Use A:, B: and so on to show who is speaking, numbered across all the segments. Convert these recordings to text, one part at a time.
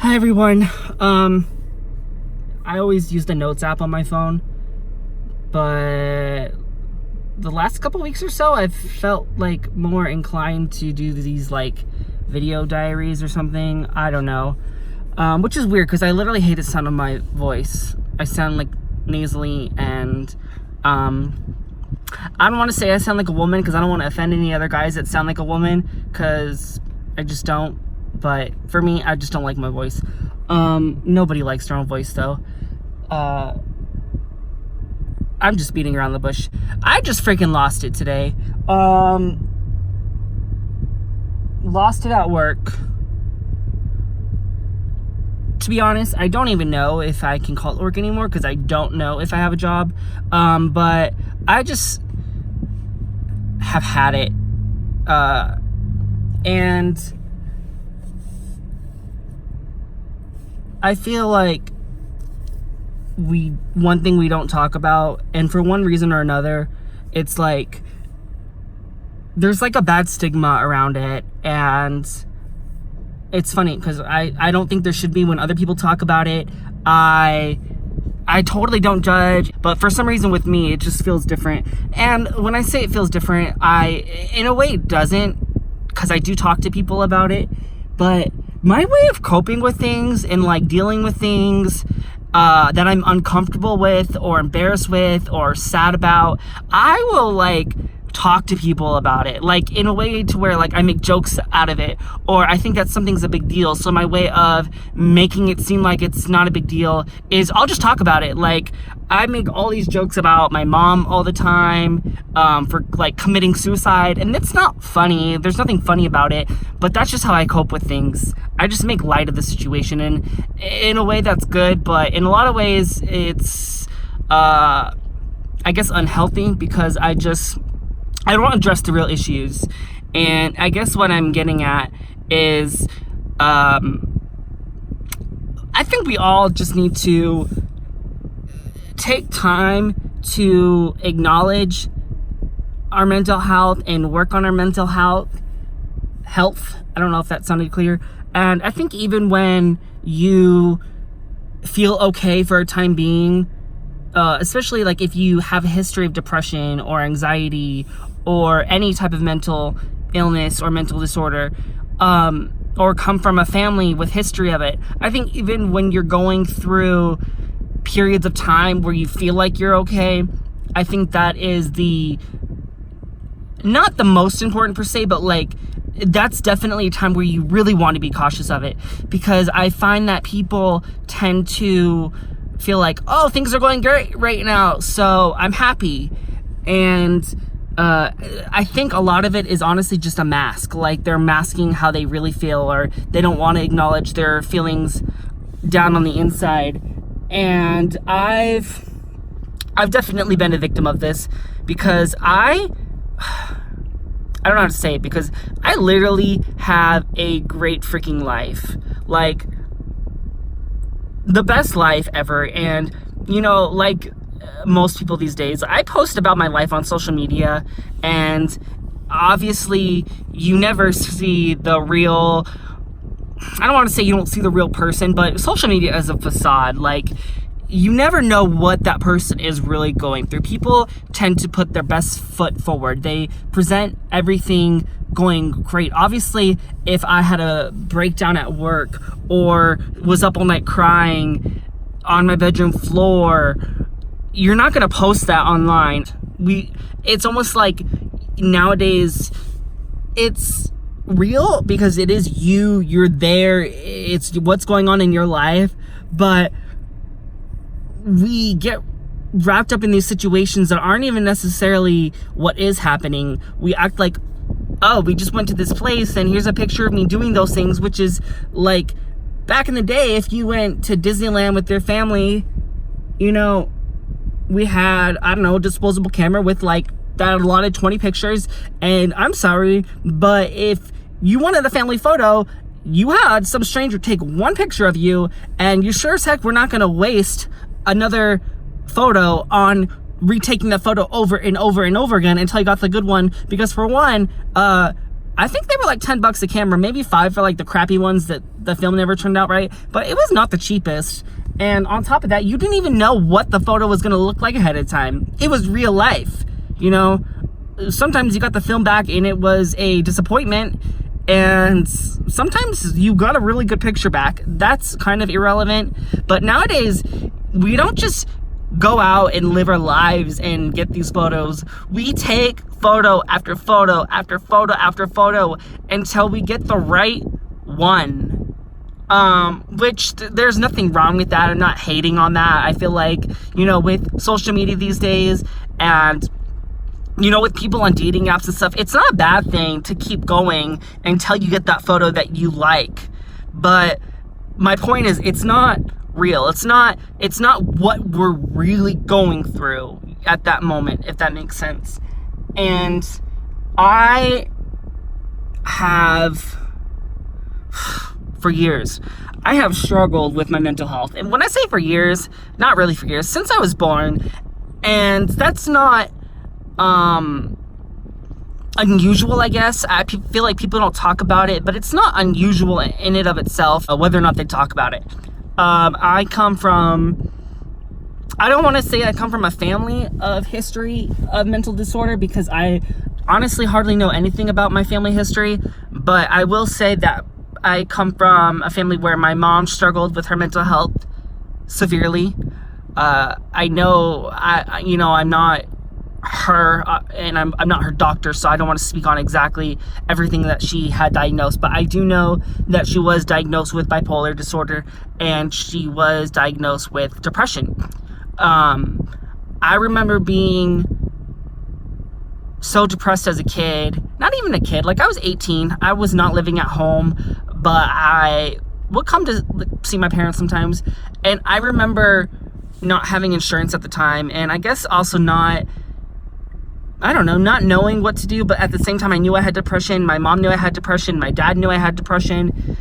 A: Hi everyone. I always use the Notes app on my phone, but the last couple weeks or so I've felt like more inclined to do these like video diaries or something. I don't know. Which is weird because I literally hate the sound of my voice. I sound like nasally, and I don't want to say I sound like a woman because I don't want to offend any other guys that sound like a woman, because I just don't. But for me, I just don't like my voice. Nobody likes their own voice though. I'm just beating around the bush. I just freaking lost it today. Lost it at work. To be honest, I don't even know if I can call it work anymore because I don't know if I have a job. But I just have had it. And I feel like one thing we don't talk about, and for one reason or another, it's like there's like a bad stigma around it, and it's funny because I don't think there should be when other people talk about it. I totally don't judge, but for some reason with me, it just feels different. And when I say it feels different, in a way it doesn't, because I do talk to people about it, but my way of coping with things and like dealing with things that I'm uncomfortable with or embarrassed with or sad about, I will like talk to people about it, like in a way to where like I make jokes out of it, or I think that something's a big deal. So my way of making it seem like it's not a big deal is I'll just talk about it. Like I make all these jokes about my mom all the time for like committing suicide, and it's not funny. There's nothing funny about it, but that's just how I cope with things. I just make light of the situation, and in a way that's good, but in a lot of ways it's I guess unhealthy because I don't address the real issues. And I guess what I'm getting at is I think we all just need to take time to acknowledge our mental health and work on our mental health. I don't know if that sounded clear. And I think even when you feel okay for a time being, especially like if you have a history of depression or anxiety or any type of mental illness or mental disorder, or come from a family with history of it, I think even when you're going through periods of time where you feel like you're okay, I think that is not the most important per se, but like that's definitely a time where you really want to be cautious of it, because I find that people tend to feel like, oh, things are going great right now, so I'm happy. And I think a lot of it is honestly just a mask. Like they're masking how they really feel, or they don't want to acknowledge their feelings down on the inside. And I've definitely been a victim of this, because I don't know how to say it, because I literally have a great freaking life. Like the best life ever. And you know, like most people these days, I post about my life on social media, and obviously you never see the real, I don't want to say you don't see the real person, but social media is a facade. Like you never know what that person is really going through. People tend to put their best foot forward. They present everything going great. Obviously, if I had a breakdown at work or was up all night crying on my bedroom floor, you're not going to post that online. It's almost like nowadays it's real because it is you're there, it's what's going on in your life, but we get wrapped up in these situations that aren't even necessarily what is happening. We act like, oh, we just went to this place and here's a picture of me doing those things, which is like back in the day, if you went to Disneyland with your family, you know, we had, I don't know, a disposable camera with like that allotted 20 pictures, and I'm sorry, but if you wanted a family photo, you had some stranger take one picture of you, and you sure as heck were not going to waste another photo on retaking that photo over and over and over again until you got the good one, because for one, I think they were like $10 a camera, maybe 5 for like the crappy ones that the film never turned out right, but it was not the cheapest. And on top of that, you didn't even know what the photo was going to look like ahead of time. It was real life, you know. Sometimes you got the film back and it was a disappointment, and sometimes you got a really good picture back. That's kind of irrelevant. But nowadays, we don't just go out and live our lives and get these photos. We take photo after photo after photo after photo until we get the right one. Which there's nothing wrong with that. I'm not hating on that. I feel like, you know, with social media these days, and you know, with people on dating apps and stuff, it's not a bad thing to keep going until you get that photo that you like. But my point is, it's not real. It's not what we're really going through at that moment, if that makes sense. And I have, for years, I have struggled with my mental health. And when I say for years, not really for years, since I was born. And that's not unusual, I guess. I feel like people don't talk about it, but it's not unusual in and of itself, whether or not they talk about it. I don't want to say I come from a family of history of mental disorder, because I honestly hardly know anything about my family history, but I will say that I come from a family where my mom struggled with her mental health severely. I know, I'm not her, and I'm not her doctor, so I don't want to speak on exactly everything that she had diagnosed, but I do know that she was diagnosed with bipolar disorder, and she was diagnosed with depression. I remember being so depressed as a kid. Not even a kid, like I was 18. I was not living at home, but I would come to see my parents sometimes, and I remember not having insurance at the time, and I guess also not knowing what to do, but at the same time, I knew I had depression. My mom knew I had depression. My dad knew I had depression.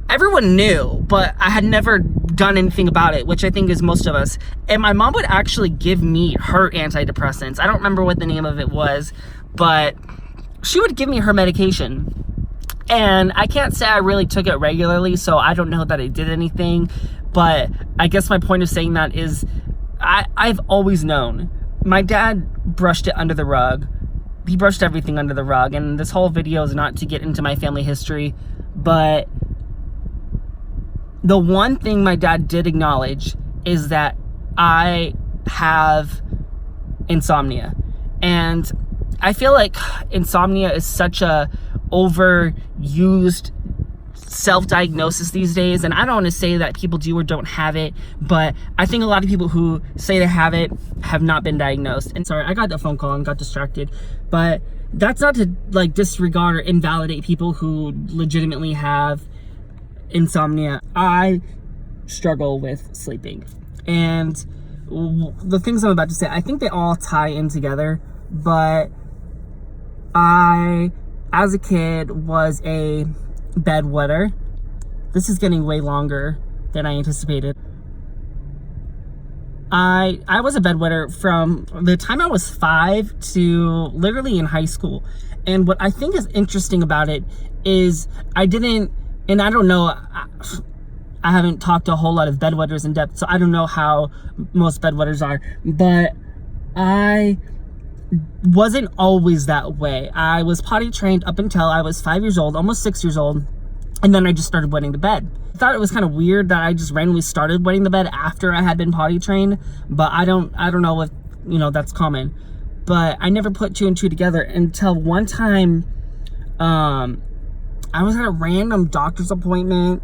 A: Everyone knew, but I had never done anything about it, which I think is most of us. And my mom would actually give me her antidepressants. I don't remember what the name of it was, but she would give me her medication. And I can't say I really took it regularly, so I don't know that it did anything. But I guess my point of saying that is I've always known. My dad brushed it under the rug. He brushed everything under the rug. And this whole video is not to get into my family history, but the one thing my dad did acknowledge is that I have insomnia. And I feel like insomnia is such a overused self-diagnosis these days, and I don't want to say that people do or don't have it, but I think a lot of people who say they have it have not been diagnosed. And sorry, I got the phone call and got distracted, but that's not to like disregard or invalidate people who legitimately have insomnia. I struggle with sleeping, and the things I'm about to say, I think they all tie in together. But I, as a kid, was a bedwetter. This is getting way longer than I anticipated. I was a bedwetter from the time I was 5 to literally in high school. And what I think is interesting about it is I don't know, I haven't talked to a whole lot of bedwetters in depth, so I don't know how most bedwetters are, but I wasn't always that way. I was potty trained up until I was 5 years old, almost 6 years old, and then I just started wetting the bed. I thought it was kind of weird that I just randomly started wetting the bed after I had been potty trained, but I don't know if, that's common. But I never put 2 and 2 together until one time, I was at a random doctor's appointment,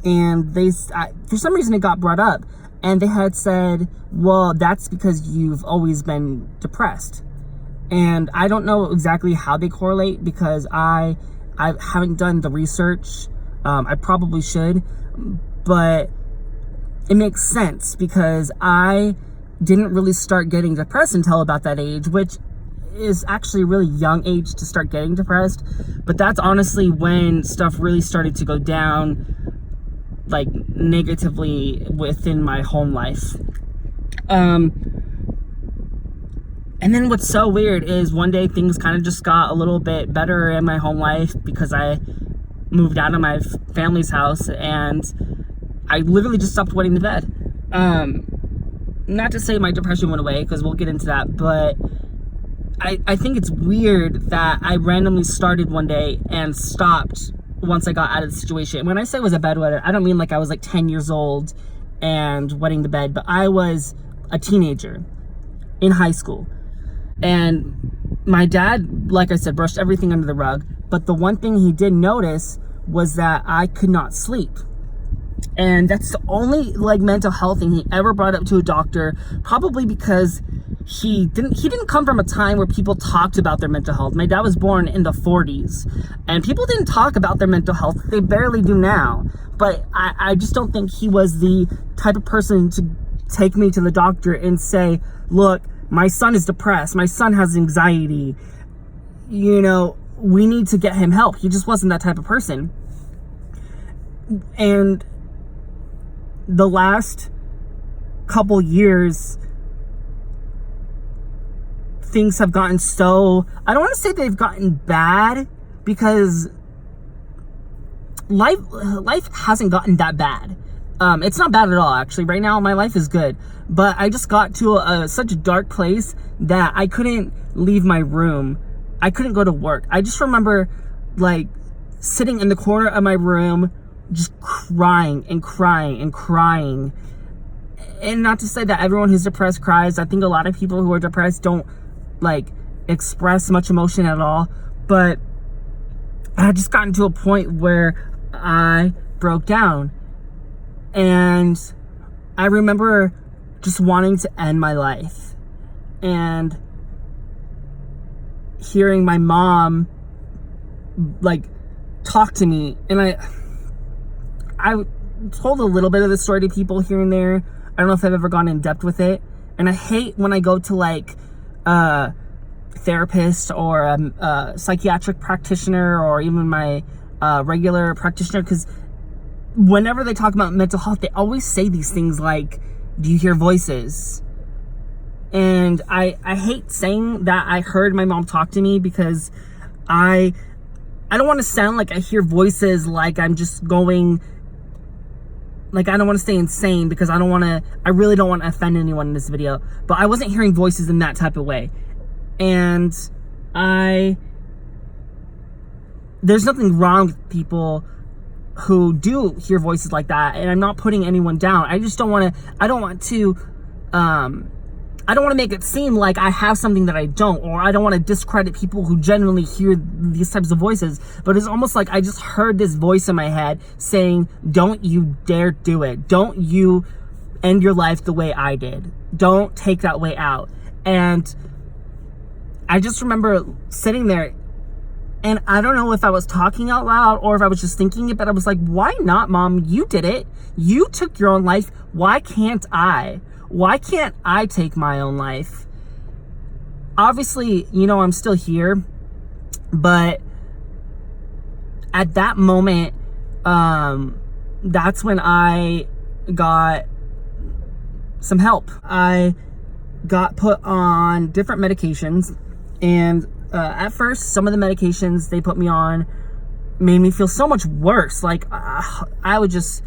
A: and for some reason it got brought up, and they had said, well, that's because you've always been depressed. And I don't know exactly how they correlate, because I haven't done the research. I probably should, but it makes sense because I didn't really start getting depressed until about that age, which is actually a really young age to start getting depressed. But that's honestly when stuff really started to go down, like negatively within my home life. And then what's so weird is one day things kind of just got a little bit better in my home life because I moved out of my family's house and I literally just stopped wetting the bed. Not to say my depression went away, because we'll get into that, but I think it's weird that I randomly started one day and stopped once I got out of the situation. When I say I was a bedwetter, I don't mean like I was like 10 years old and wetting the bed, but I was a teenager in high school. And my dad, like I said, brushed everything under the rug. But the one thing he did notice was that I could not sleep. And that's the only like mental health thing he ever brought up to a doctor, probably because he didn't come from a time where people talked about their mental health. My dad was born in the 40s and people didn't talk about their mental health. They barely do now. But I just don't think he was the type of person to take me to the doctor and say, look, my son is depressed. My son has anxiety. You know, we need to get him help. He just wasn't that type of person. And the last couple years, things have gotten so, I don't want to say they've gotten bad, because life hasn't gotten that bad. It's not bad at all, actually. Right now, my life is good. But I just got to such a dark place that I couldn't leave my room. I couldn't go to work. I just remember, like, sitting in the corner of my room, just crying and crying and crying. And not to say that everyone who's depressed cries. I think a lot of people who are depressed don't, like, express much emotion at all. But I had just gotten to a point where I broke down. And I remember just wanting to end my life. And hearing my mom, like, talk to me. And I told a little bit of the story to people here and there. I don't know if I've ever gone in depth with it. And I hate when I go to, like, a therapist or a psychiatric practitioner or even my regular practitioner, because whenever they talk about mental health, they always say these things like, do you hear voices? And I hate saying that I heard my mom talk to me, because I don't want to sound like I hear voices, like I'm just going, like, I don't want to say insane, because I really don't want to offend anyone in this video, but I wasn't hearing voices in that type of way. And there's nothing wrong with people who do hear voices like that, and I'm not putting anyone down. I just don't want to make it seem like I have something that I don't, or I don't want to discredit people who genuinely hear these types of voices. But it's almost like I just heard this voice in my head saying, don't you dare do it. Don't you end your life the way I did. Don't take that way out. And I just remember sitting there, and I don't know if I was talking out loud or if I was just thinking it, but I was like, why not, Mom? You did it. You took your own life. Why can't I? Why can't I take my own life? Obviously, you know, I'm still here, but at that moment, that's when I got some help. I got put on different medications, and at first, some of the medications they put me on made me feel so much worse. Like, I would just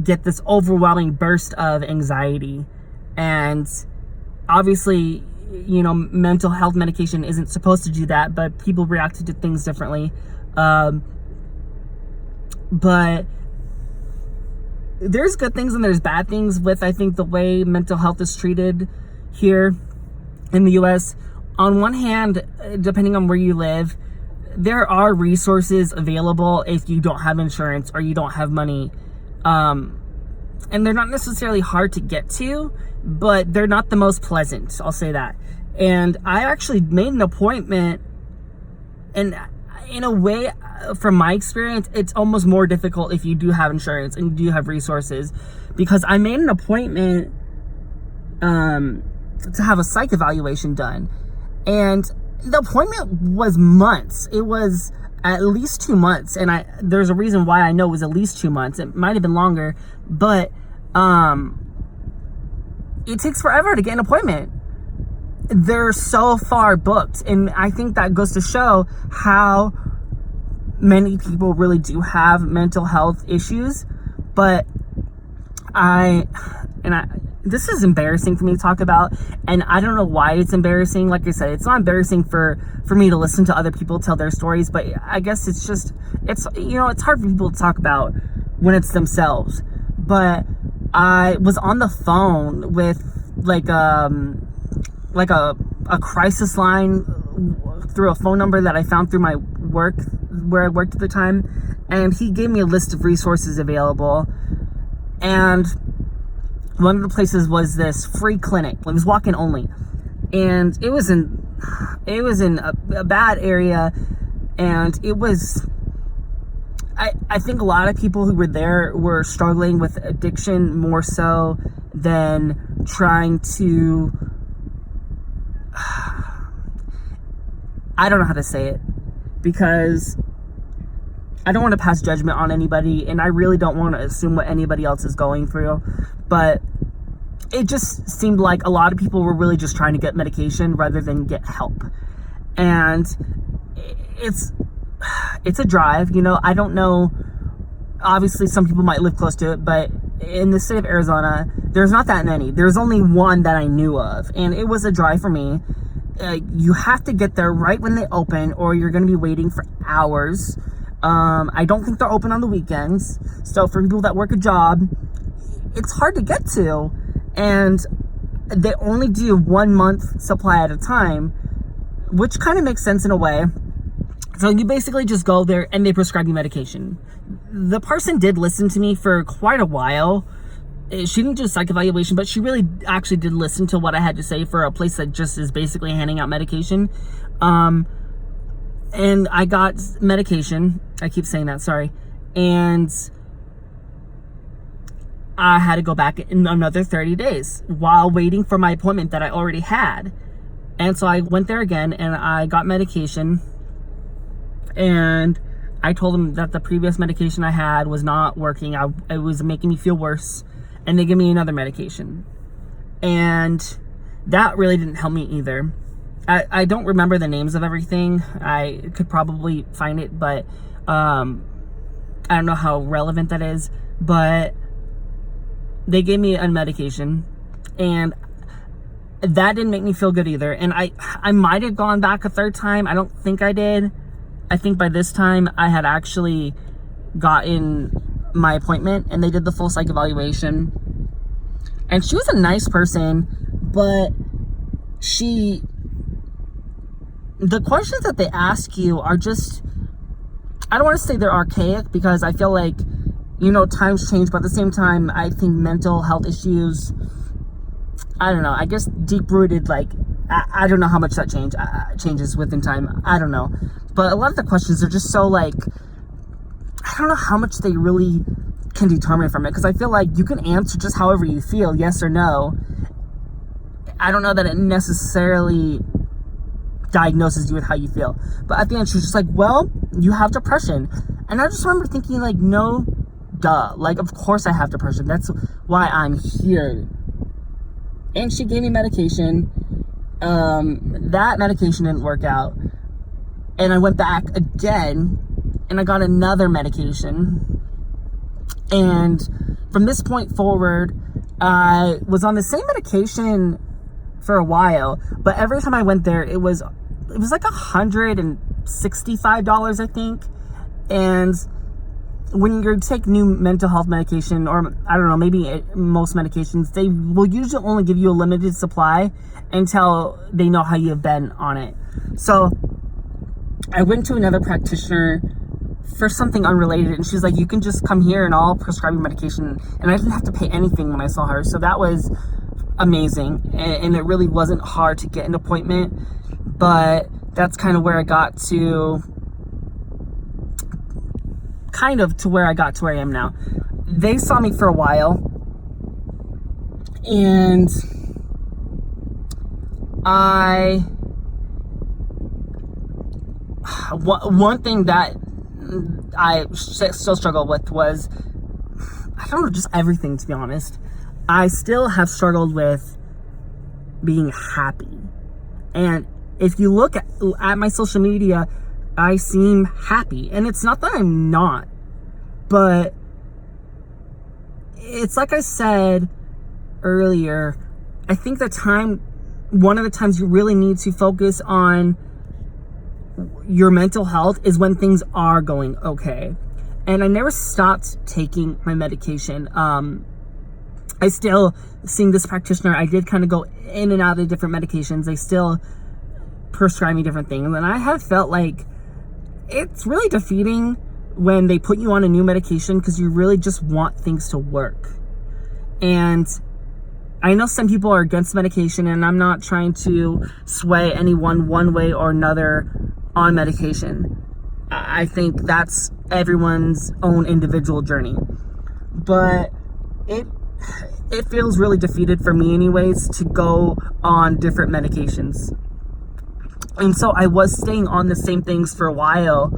A: get this overwhelming burst of anxiety. And obviously, you know, mental health medication isn't supposed to do that, but people reacted to things differently. But there's good things and there's bad things with, I think, the way mental health is treated here in the US. On one hand, depending on where you live, there are resources available if you don't have insurance or you don't have money. And they're not necessarily hard to get to, but they're not the most pleasant, I'll say that. And I actually made an appointment, and in a way, from my experience, it's almost more difficult if you do have insurance and you do have resources, because I made an appointment to have a psych evaluation done. And the appointment was months. It was at least 2 months. And there's a reason why I know it was at least 2 months. It might have been longer, but it takes forever to get an appointment. they're so far booked. And I think that goes to show how many people really do have mental health issues. But this is embarrassing for me to talk about, and I don't know why it's embarrassing. Like I said, it's not embarrassing for me to listen to other people tell their stories, but I guess it's hard for people to talk about when it's themselves. But I was on the phone with like a crisis line through a phone number that I found through my work, where I worked at the time, and he gave me a list of resources available. And one of the places was this free clinic. It was walk-in only, and it was in a bad area, and it was. I think a lot of people who were there were struggling with addiction more so than trying to. I don't know how to say it, because I don't want to pass judgment on anybody, and I really don't want to assume what anybody else is going through, but it just seemed like a lot of people were really just trying to get medication rather than get help. And it's a drive, I don't know. Obviously, some people might live close to it, but in the state of Arizona, there's not that many. There's only one that I knew of, and it was a drive for me. You have to get there right when they open, or you're going to be waiting for hours. I don't think they're open on the weekends. So for people that work a job, it's hard to get to. And they only do 1 month supply at a time, which kind of makes sense in a way. So you basically just go there and they prescribe you medication. The person did listen to me for quite a while. She didn't do a psych evaluation, but she really actually did listen to what I had to say for a place that just is basically handing out medication. And I got medication. I keep saying that, sorry. And I had to go back in another 30 days while waiting for my appointment that I already had. And so I went there again and I got medication. And I told them that the previous medication I had was not working. It was making me feel worse. And they gave me another medication. And that really didn't help me either. I don't remember the names of everything. I could probably find it, but I don't know how relevant that is. But they gave me a medication, and that didn't make me feel good either. And I might have gone back a third time. I don't think I did. I think by this time I had actually gotten my appointment, and they did the full psych evaluation. And she was a nice person, but the questions that they ask you are just, I don't want to say they're archaic, because I feel like, times change, but at the same time, I think mental health issues, I don't know, I guess deep-rooted, like, I don't know how much that changes within time. I don't know. But a lot of the questions are just so, like, I don't know how much they really can determine from it, because I feel like you can answer just however you feel, yes or no. I don't know that it necessarily diagnoses you with how you feel. But at the end, she was just like, well, you have depression. And I just remember thinking, like, no, duh. Like, of course I have depression. That's why I'm here. And she gave me medication. That medication didn't work out. And I went back again, and I got another medication. And from this point forward, I was on the same medication for a while, but every time I went there, it was like $165, I think. And when you take new mental health medication, or I don't know, maybe most medications, they will usually only give you a limited supply until they know how you've been on it. So I went to another practitioner for something unrelated, and she's like, you can just come here and I'll prescribe you medication. And I didn't have to pay anything when I saw her, so that was amazing. And it really wasn't hard to get an appointment, but that's kind of where I got to where I am now. They saw me for a while, and one thing that I still struggle with was, I don't know, just everything, to be honest. I still have struggled with being happy. And if you look at my social media, I seem happy. And it's not that I'm not, but it's like I said earlier, I think one of the times you really need to focus on your mental health is when things are going okay. And I never stopped taking my medication. I still, seeing this practitioner, I did kind of go in and out of different medications. They still prescribe me different things. And I have felt like it's really defeating when they put you on a new medication because you really just want things to work. And I know some people are against medication, and I'm not trying to sway anyone one way or another on medication. I think that's everyone's own individual journey. But it feels really defeated for me anyways to go on different medications. And so I was staying on the same things for a while,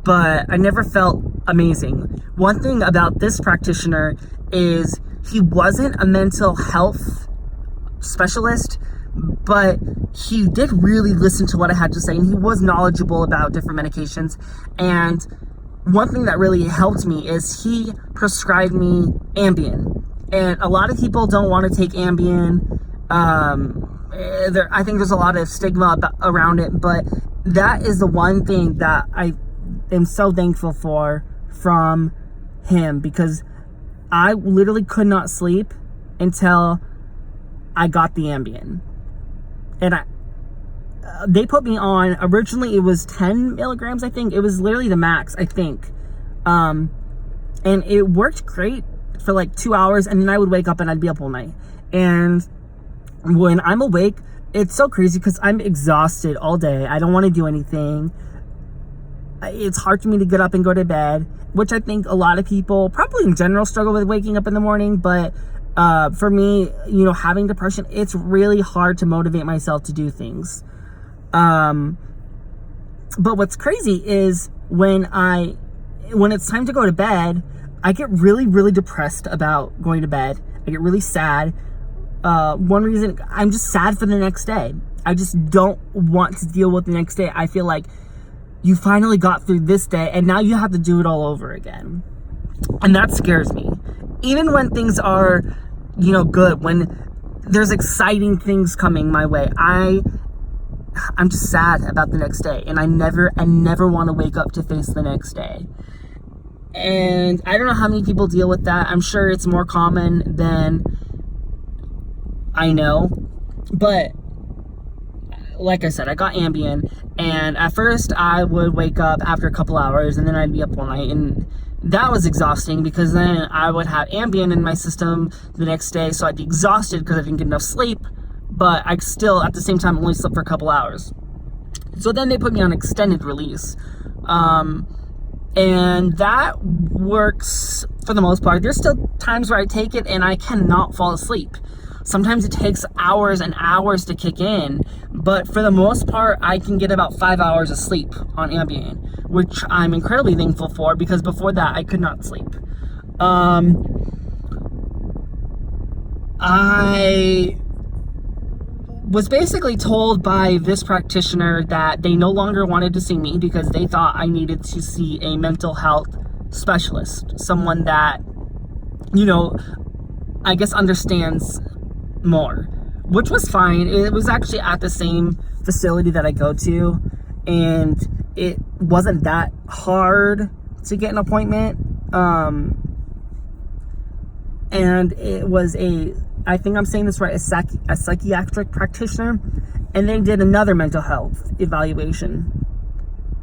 A: but I never felt amazing. One thing about this practitioner is he wasn't a mental health specialist, but he did really listen to what I had to say, and he was knowledgeable about different medications. And one thing that really helped me is he prescribed me Ambien. And a lot of people don't want to take Ambien. I think there's a lot of stigma around it, but that is the one thing that I am so thankful for from him, because I literally could not sleep until I got the Ambien. And they put me on, originally it was 10 milligrams, I think. It was literally the max, I think. And it worked great for like 2 hours, and then I would wake up and I'd be up all night. And when I'm awake, it's so crazy because I'm exhausted all day. I don't want to do anything. It's hard for me to get up and go to bed, which I think a lot of people probably in general struggle with waking up in the morning. But for me, having depression, it's really hard to motivate myself to do things. But what's crazy is when it's time to go to bed, I get really, really depressed about going to bed. I get really sad. One reason, I'm just sad for the next day. I just don't want to deal with the next day. I feel like you finally got through this day and now you have to do it all over again. And that scares me. Even when things are, good, when there's exciting things coming my way, I'm just sad about the next day. And I never want to wake up to face the next day. And I don't know how many people deal with that. I'm sure it's more common than I know. But like I said, I got Ambien, and at first I would wake up after a couple hours and then I'd be up all night, and that was exhausting because then I would have Ambien in my system the next day, so I'd be exhausted because I didn't get enough sleep, but I still at the same time only slept for a couple hours. So then they put me on extended release. And that works for the most part. There's still times where I take it and I cannot fall asleep. Sometimes it takes hours and hours to kick in, but for the most part, I can get about 5 hours of sleep on Ambien, which I'm incredibly thankful for because before that, I could not sleep. I was basically told by this practitioner that they no longer wanted to see me because they thought I needed to see a mental health specialist, someone that, I guess understands more, which was fine. It was actually at the same facility that I go to, and it wasn't that hard to get an appointment. And it was I think I'm saying this right, a psychiatric practitioner, and they did another mental health evaluation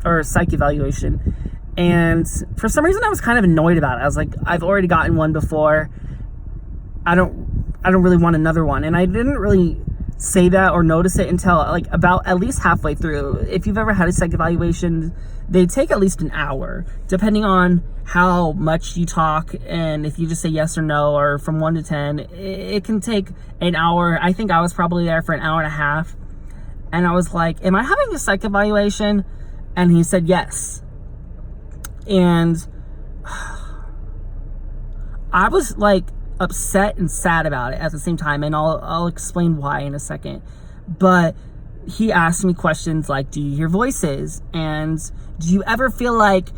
A: or psych evaluation. And for some reason I was kind of annoyed about it. I was like, I've already gotten one before. I don't really want another one. And I didn't really say that or notice it until like about at least halfway through. If you've ever had a psych evaluation, they take at least an hour, depending on how much you talk, and if you just say yes or no, or from 1 to 10, it can take an hour. I think I was probably there for an hour and a half, and I was like, am I having a psych evaluation? And he said yes. And I was like upset and sad about it at the same time, and I'll explain why in a second. But he asked me questions like, do you hear voices? And do you ever feel like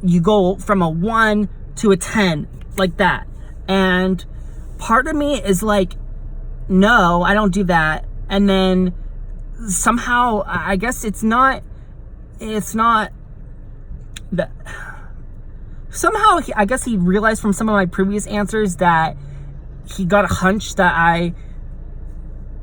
A: you go from a 1 to a 10, like that? And part of me is like, no, I don't do that. And then somehow, I guess it's not that. Somehow, I guess he realized from some of my previous answers that he got a hunch that I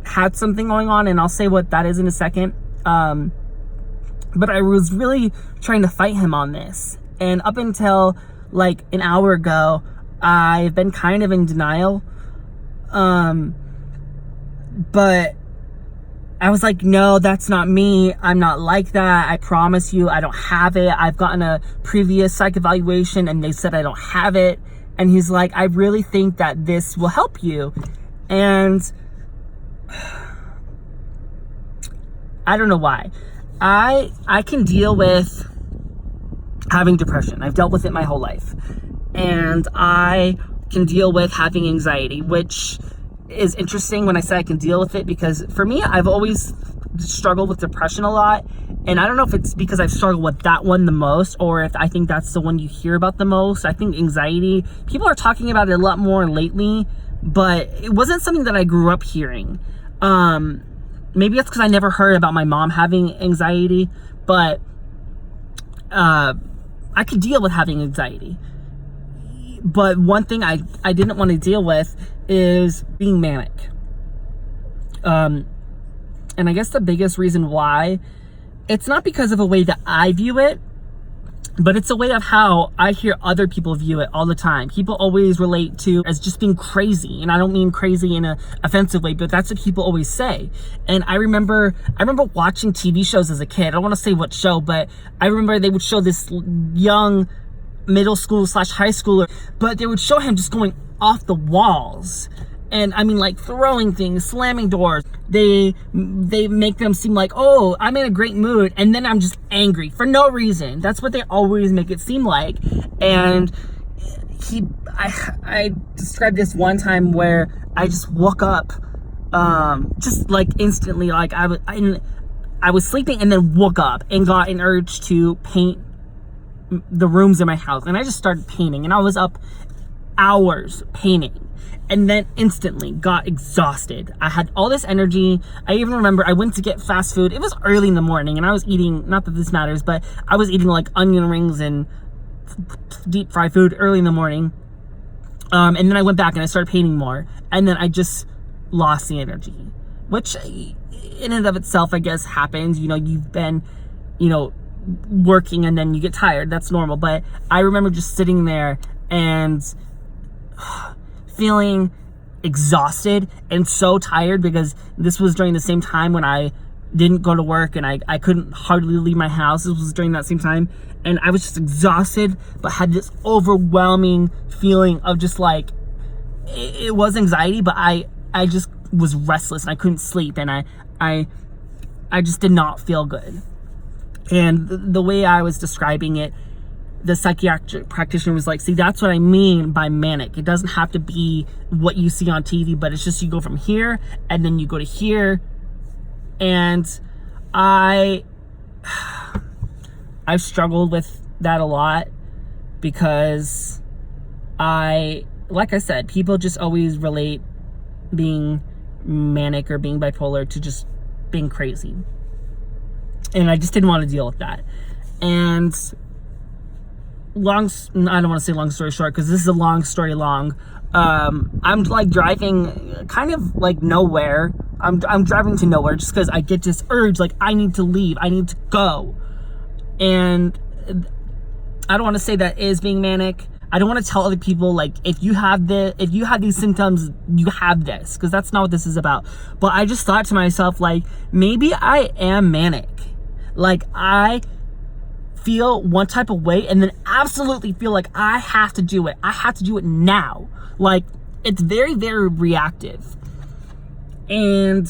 A: had something going on, and I'll say what that is in a second. But I was really trying to fight him on this. And up until like an hour ago, I've been kind of in denial. But I was like, no, that's not me. I'm not like that. I promise you, I don't have it. I've gotten a previous psych evaluation and they said I don't have it. And he's like, I really think that this will help you. And I don't know why. I can deal with having depression. I've dealt with it my whole life. And I can deal with having anxiety, which is interesting when I say I can deal with it, because for me, I've always struggled with depression a lot. And I don't know if it's because I've struggled with that one the most, or if I think that's the one you hear about the most. I think anxiety, people are talking about it a lot more lately, but it wasn't something that I grew up hearing. Maybe that's because I never heard about my mom having anxiety, but I could deal with having anxiety. But one thing I didn't want to deal with is being manic. And I guess the biggest reason why, it's not because of a way that I view it, but it's a way of how I hear other people view it all the time. People always relate to as just being crazy. And I don't mean crazy in an offensive way, but that's what people always say. And I remember watching TV shows as a kid. I don't want to say what show, but I remember they would show this young middle school / high schooler, but they would show him just going off the walls. And I mean, like throwing things, slamming doors. They make them seem like, oh, I'm in a great mood, and then I'm just angry for no reason. That's what they always make it seem like. And I described this one time where I just woke up, just like instantly, like I was sleeping and then woke up and got an urge to paint the rooms in my house, and I just started painting, and I was up hours painting, and then instantly got exhausted. I had all this energy. I even remember I went to get fast food. It was early in the morning, and I was eating, not that this matters, but I was eating like onion rings and deep fried food early in the morning. And then I went back and I started painting more, and then I just lost the energy, which in and of itself, I guess, happens. You know, you've been, working and then you get tired. That's normal. But I remember just sitting there and feeling exhausted and so tired, because this was during the same time when I didn't go to work and I couldn't hardly leave my house. This was during that same time, and I was just exhausted, but had this overwhelming feeling of just like, it was anxiety, but I just was restless and I couldn't sleep, and I just did not feel good. And the way I was describing it, the psychiatric practitioner was like, see, that's what I mean by manic. It doesn't have to be what you see on TV, but it's just you go from here and then you go to here. And I've struggled with that a lot, because like I said, people just always relate being manic or being bipolar to just being crazy. And I just didn't want to deal with that. And I don't want to say long story short, because this is a long story long. I'm like driving kind of like nowhere. I'm driving to nowhere just because I get this urge, like I need to leave, I need to go. And I don't want to say that is being manic. I don't want to tell other people like, if you have these symptoms, you have this, because that's not what this is about. But I just thought to myself, like, maybe I am manic. Like, I feel one type of way and then absolutely feel like I have to do it. I have to do it now. Like, it's very, very reactive. And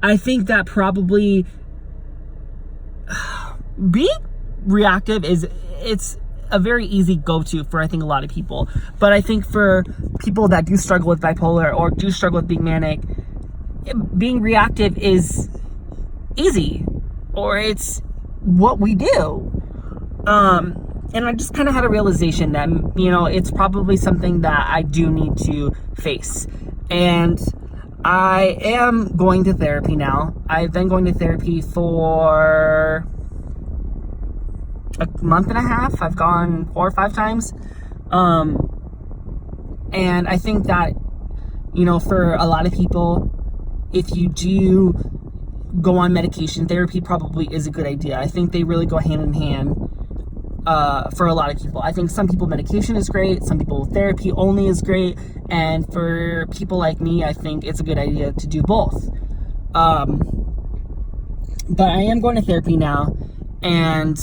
A: I think that probably being reactive it's a very easy go-to for, I think, a lot of people. But I think for people that do struggle with bipolar or do struggle with being manic, being reactive is easy, or it's what we do. And I just kind of had a realization that, it's probably something that I do need to face. And I am going to therapy now. I've been going to therapy for a month and a half. I've gone 4 or 5 times. And I think that, for a lot of people, if you do go on medication, therapy probably is a good idea. I think they really go hand in hand for a lot of people. I think some people medication is great, some people therapy only is great, and for people like me, I think it's a good idea to do both. But I am going to therapy now, and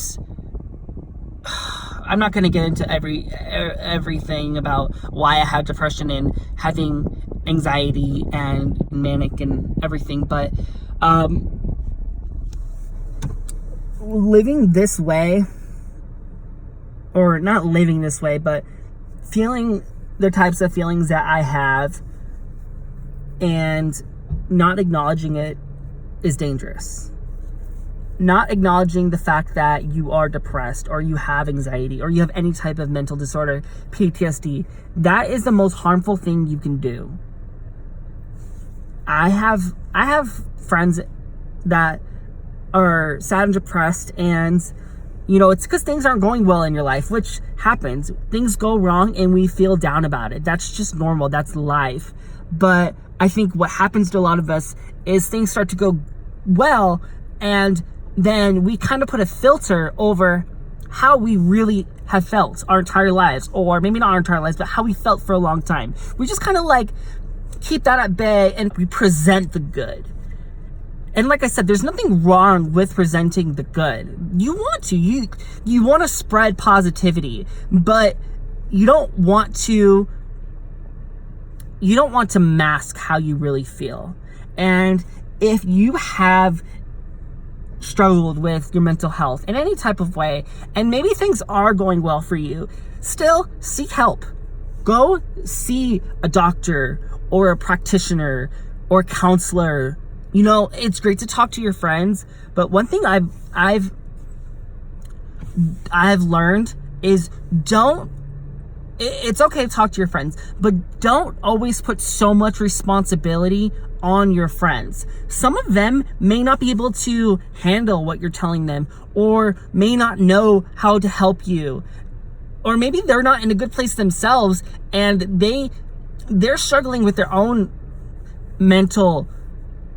A: I'm not going to get into everything about why I have depression and having anxiety and manic and everything, but living this way, or not living this way, but feeling the types of feelings that I have and not acknowledging it is dangerous. Not acknowledging the fact that you are depressed, or you have anxiety, or you have any type of mental disorder, PTSD, that is the most harmful thing you can do. I have friends that are sad and depressed, and it's because things aren't going well in your life, which happens. Things go wrong and we feel down about it. That's just normal. That's life. But I think what happens to a lot of us is things start to go well, and then we kind of put a filter over how we really have felt our entire lives, or maybe not our entire lives, but how we felt for a long time. We just kind of keep that at bay, and we present the good. And like I said, there's nothing wrong with presenting the good. You want to spread positivity, but you don't want to mask how you really feel. And if you have struggled with your mental health in any type of way, and maybe things are going well for you, still seek help. Go see a doctor or a practitioner or a counselor. It's great to talk to your friends, but one thing I've learned is it's okay to talk to your friends, but don't always put so much responsibility on your friends. Some of them may not be able to handle what you're telling them, or may not know how to help you, or maybe they're not in a good place themselves, and they're struggling with their own mental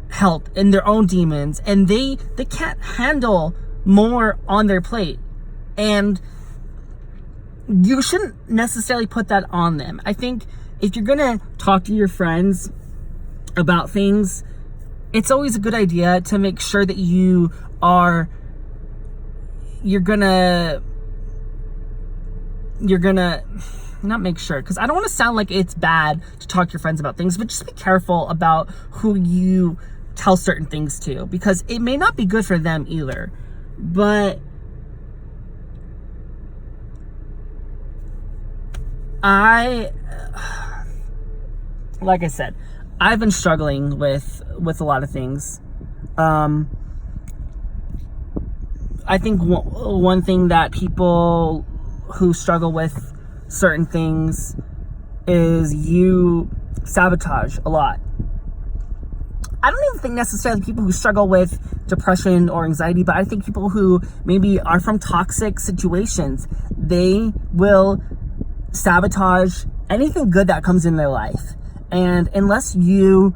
A: health and their own demons, and they can't handle more on their plate, and you shouldn't necessarily put that on them. I think if you're gonna talk to your friends about things, it's always a good idea to make sure that you're gonna not make sure, because I don't want to sound like it's bad to talk to your friends about things, but just be careful about who you tell certain things to, because it may not be good for them either. But like I said, I've been struggling with a lot of things. I think one thing that people who struggle with certain things is you sabotage a lot. I don't even think necessarily people who struggle with depression or anxiety, but I think people who maybe are from toxic situations, they will sabotage anything good that comes in their life. And unless you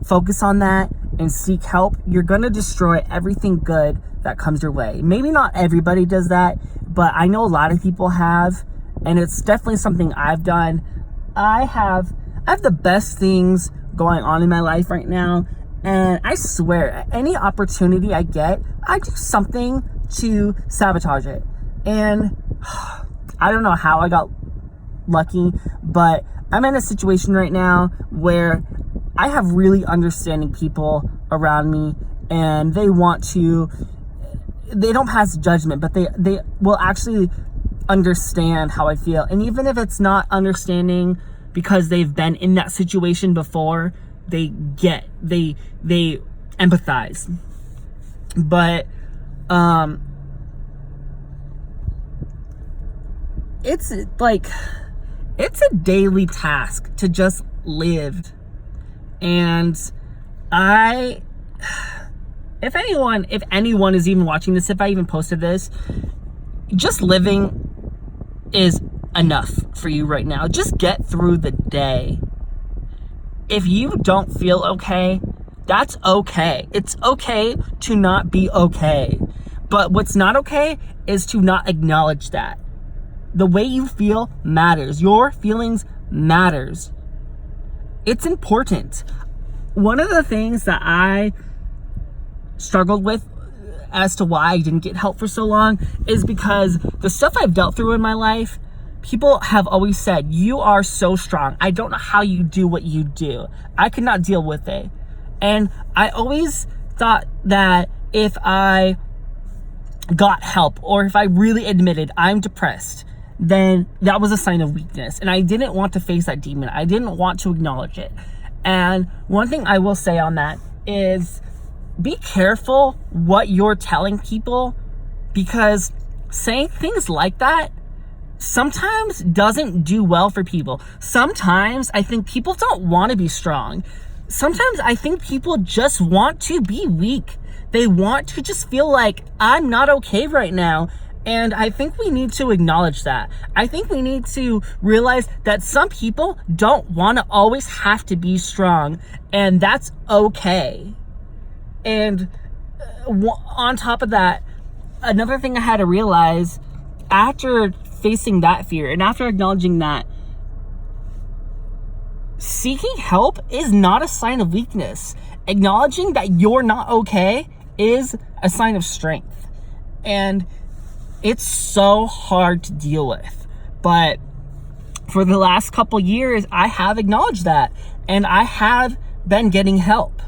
A: focus on that and seek help, you're going to destroy everything good that comes your way. Maybe not everybody does that, but I know a lot of people have, and it's definitely something I've done. I have the best things going on in my life right now, and I swear, any opportunity I get, I do something to sabotage it. And I don't know how I got lucky, but I'm in a situation right now where I have really understanding people around me, and they don't pass judgment, but they will actually understand how I feel. And even if it's not understanding because they've been in that situation before, they empathize. But it's like, it's a daily task to just live. And if anyone is even watching this, if I even posted this, just living is enough for you right now. Just get through the day. If you don't feel okay, that's okay. It's okay to not be okay. But what's not okay is to not acknowledge that. The way you feel matters. Your feelings matters. It's important. One of the things that I struggled with as to why I didn't get help for so long is because the stuff I've dealt through in my life, people have always said, you are so strong. I don't know how you do what you do. I could not deal with it. And I always thought that if I got help, or if I really admitted I'm depressed, then that was a sign of weakness. And I didn't want to face that demon. I didn't want to acknowledge it. And one thing I will say on that is, be careful what you're telling people, because saying things like that sometimes doesn't do well for people. Sometimes I think people don't want to be strong. Sometimes I think people just want to be weak. They want to just feel like, I'm not okay right now. And I think we need to acknowledge that. I think we need to realize that some people don't want to always have to be strong, and that's okay. And on top of that, another thing I had to realize after facing that fear and after acknowledging that, seeking help is not a sign of weakness. Acknowledging that you're not okay is a sign of strength. And it's so hard to deal with. But for the last couple years, I have acknowledged that, and I have been getting help.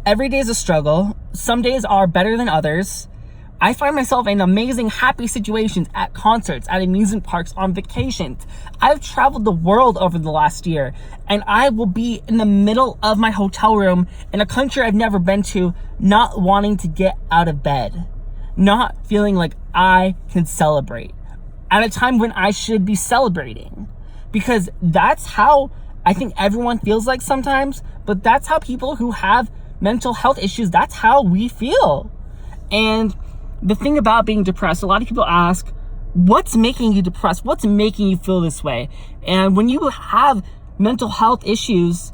A: Every day is a struggle. Some days are better than others. I find myself in amazing, happy situations, at concerts, at amusement parks, on vacations. I've traveled the world over the last year, and I will be in the middle of my hotel room in a country I've never been to, not wanting to get out of bed, not feeling like I can celebrate at a time when I should be celebrating. Because that's how I think everyone feels like sometimes, but that's how people who have mental health issues, that's how we feel. And the thing about being depressed, a lot of people ask, what's making you depressed? What's making you feel this way? And when you have mental health issues,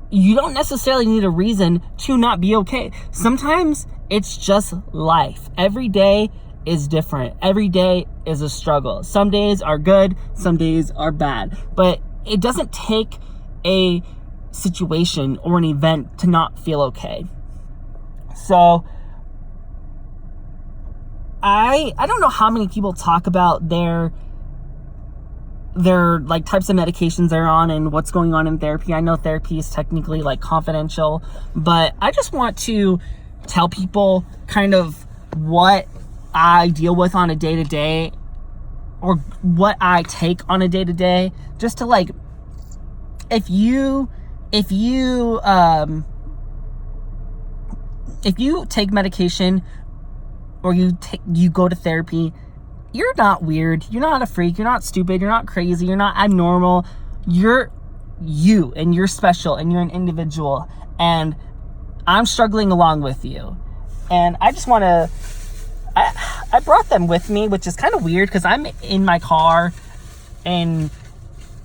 A: you don't necessarily need a reason to not be okay. Sometimes it's just life. Every day is different. Every day is a struggle. Some days are good, some days are bad. But it doesn't take a situation or an event to not feel okay. So I don't know how many people talk about their like types of medications they're on and what's going on in therapy. I know therapy is technically like confidential, but I just want to tell people kind of what I deal with on a day-to-day, or what I take on a day-to-day, just to like, if you take medication or you go to therapy, you're not weird, you're not a freak, you're not stupid, you're not crazy, you're not abnormal. You're you, and you're special, and you're an individual, and I'm struggling along with you. And I just want to, I brought them with me, which is kind of weird because I'm in my car and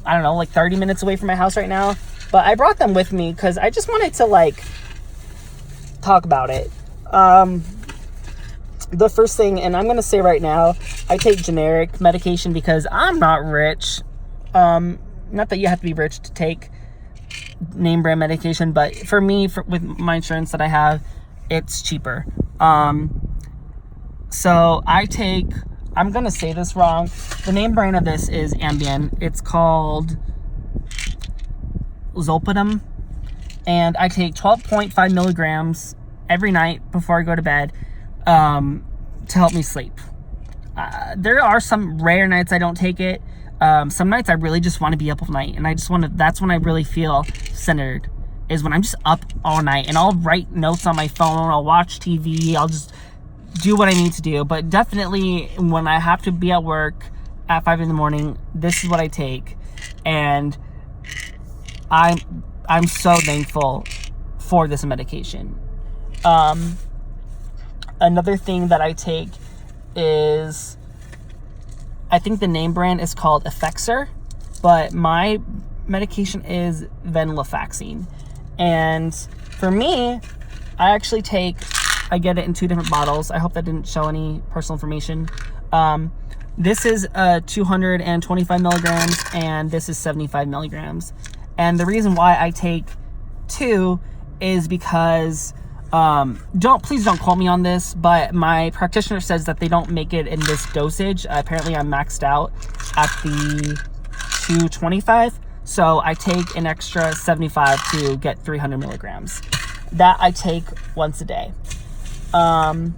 A: I don't know, like 30 minutes away from my house right now. But I brought them with me because I just wanted to like talk about it. The first thing, and I'm going to say right now, I take generic medication because I'm not rich. Not that you have to be rich to take name brand medication, but for me, with my insurance that I have, it's cheaper. So I take, I'm going to say this wrong. The name brand of this is Ambien. It's called Zolpidem. And I take 12.5 milligrams every night before I go to bed to help me sleep. There are some rare nights I don't take it. Some nights I really just want to be up all night, and that's when I really feel centered, is when I'm just up all night, and I'll write notes on my phone, I'll watch TV, I'll just do what I need to do. But definitely when I have to be at work at 5 in the morning, this is what I take. And I'm so thankful for this medication. Another thing that I take is, I think the name brand is called Effexor, but my medication is venlafaxine. And for me, I get it in 2 different bottles. I hope that didn't show any personal information. This is 225 milligrams, and this is 75 milligrams. And the reason why I take 2 is because, please don't quote me on this, but my practitioner says that they don't make it in this dosage. Apparently I'm maxed out at the 225. So I take an extra 75 to get 300 milligrams. That I take once a day. And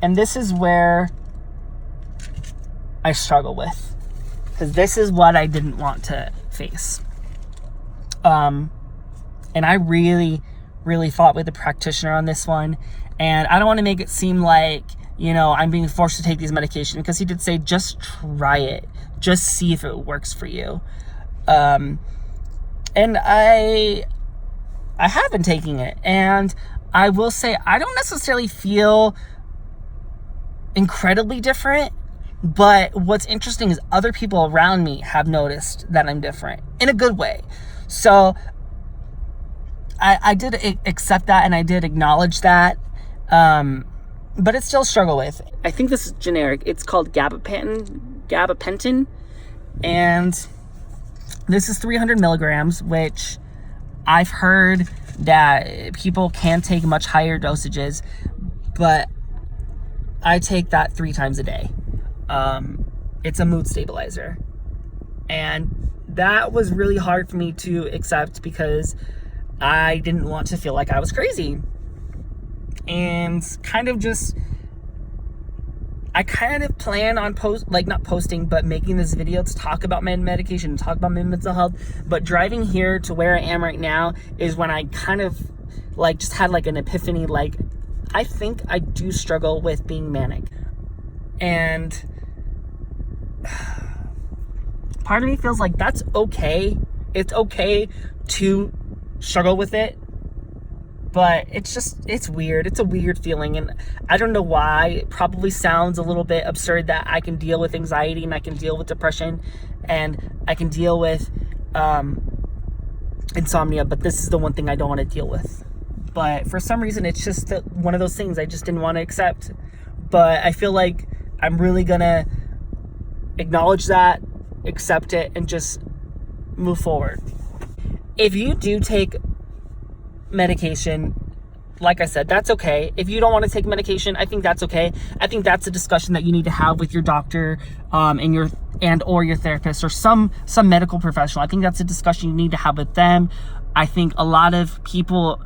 A: this is where I struggle with, because this is what I didn't want to face. And I really fought with the practitioner on this one, and I don't want to make it seem like, I'm being forced to take these medications, because he did say, just try it, just see if it works for you. And I have been taking it, and I will say I don't necessarily feel incredibly different, but what's interesting is other people around me have noticed that I'm different in a good way. So I did accept that, and I did acknowledge that, but it's still a struggle with. I think this is generic. It's called gabapentin, and this is 300 milligrams, which I've heard that people can take much higher dosages, but I take that 3 times a day. It's a mood stabilizer, and that was really hard for me to accept, because I didn't want to feel like I was crazy. And I kind of plan on not posting, but making this video to talk about my medication, talk about my mental health. But driving here to where I am right now is when I kind of just had an epiphany. I think I do struggle with being manic. And part of me feels like that's okay. It's okay to struggle with it, but it's weird. It's a weird feeling, and I don't know why. It probably sounds a little bit absurd that I can deal with anxiety, and I can deal with depression, and I can deal with insomnia, but this is the one thing I don't want to deal with. But for some reason, it's just one of those things I just didn't want to accept. But I feel like I'm really gonna acknowledge that, accept it, and just move forward. If you do take medication, like I said, that's okay. If you don't want to take medication, I think that's okay. I think that's a discussion that you need to have with your doctor, or your therapist, or some medical professional. I think that's a discussion you need to have with them. I think a lot of people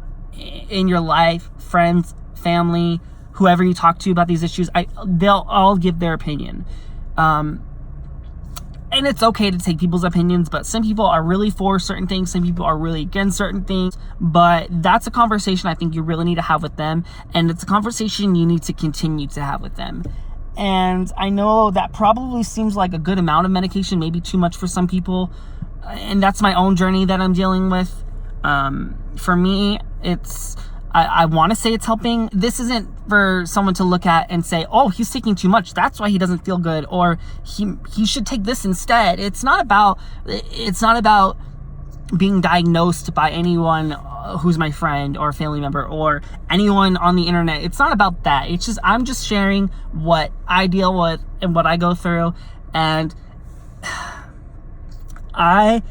A: in your life, friends, family, whoever you talk to about these issues, they'll all give their opinion. And it's okay to take people's opinions, but some people are really for certain things, some people are really against certain things. But that's a conversation I think you really need to have with them, and it's a conversation you need to continue to have with them. And I know that probably seems like a good amount of medication, maybe too much for some people, and that's my own journey that I'm dealing with. For me, I want to say it's helping. This isn't for someone to look at and say, oh, he's taking too much, that's why he doesn't feel good, or he should take this instead. It's not about being diagnosed by anyone who's my friend or family member or anyone on the internet. It's not about that. It's just, I'm just sharing what I deal with and what I go through. And I'm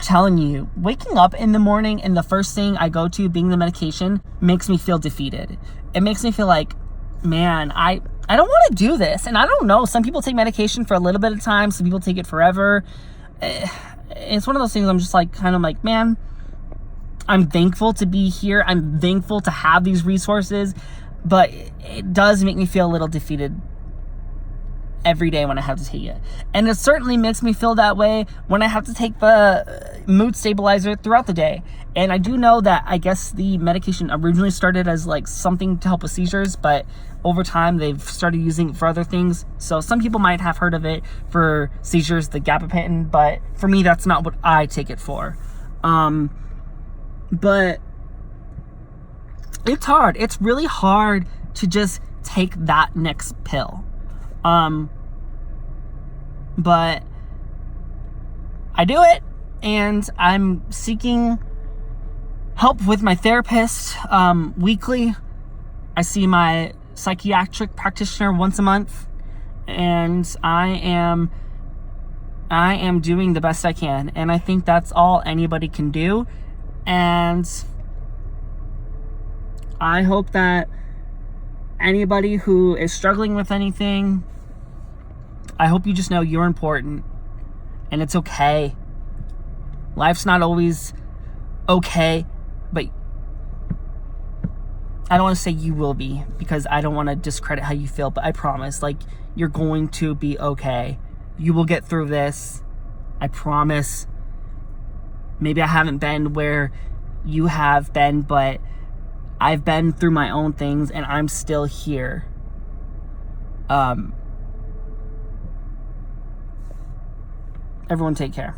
A: telling you, waking up in the morning and the first thing I go to being the medication makes me feel defeated. It makes me feel like, man, I don't want to do this. And I don't know, some people take medication for a little bit of time, some people take it forever. It's one of those things I'm just man, I'm thankful to be here. I'm thankful to have these resources, but it does make me feel a little defeated every day when I have to take it. And it certainly makes me feel that way when I have to take the mood stabilizer throughout the day. And I do know that I guess the medication originally started as like something to help with seizures, but over time they've started using it for other things. So some people might have heard of it for seizures, the gabapentin, but for me that's not what I take it for. But it's hard. It's really hard to just take that next pill. But I do it, and I'm seeking help with my therapist weekly. I see my psychiatric practitioner once a month, and I am doing the best I can, and I think that's all anybody can do. And I hope that anybody who is struggling with anything, I hope you just know you're important, and it's okay. Life's not always okay, but I don't want to say you will be, because I don't want to discredit how you feel, but I promise, like, you're going to be okay. You will get through this. I promise. Maybe I haven't been where you have been, but I've been through my own things, and I'm still here. Everyone take care.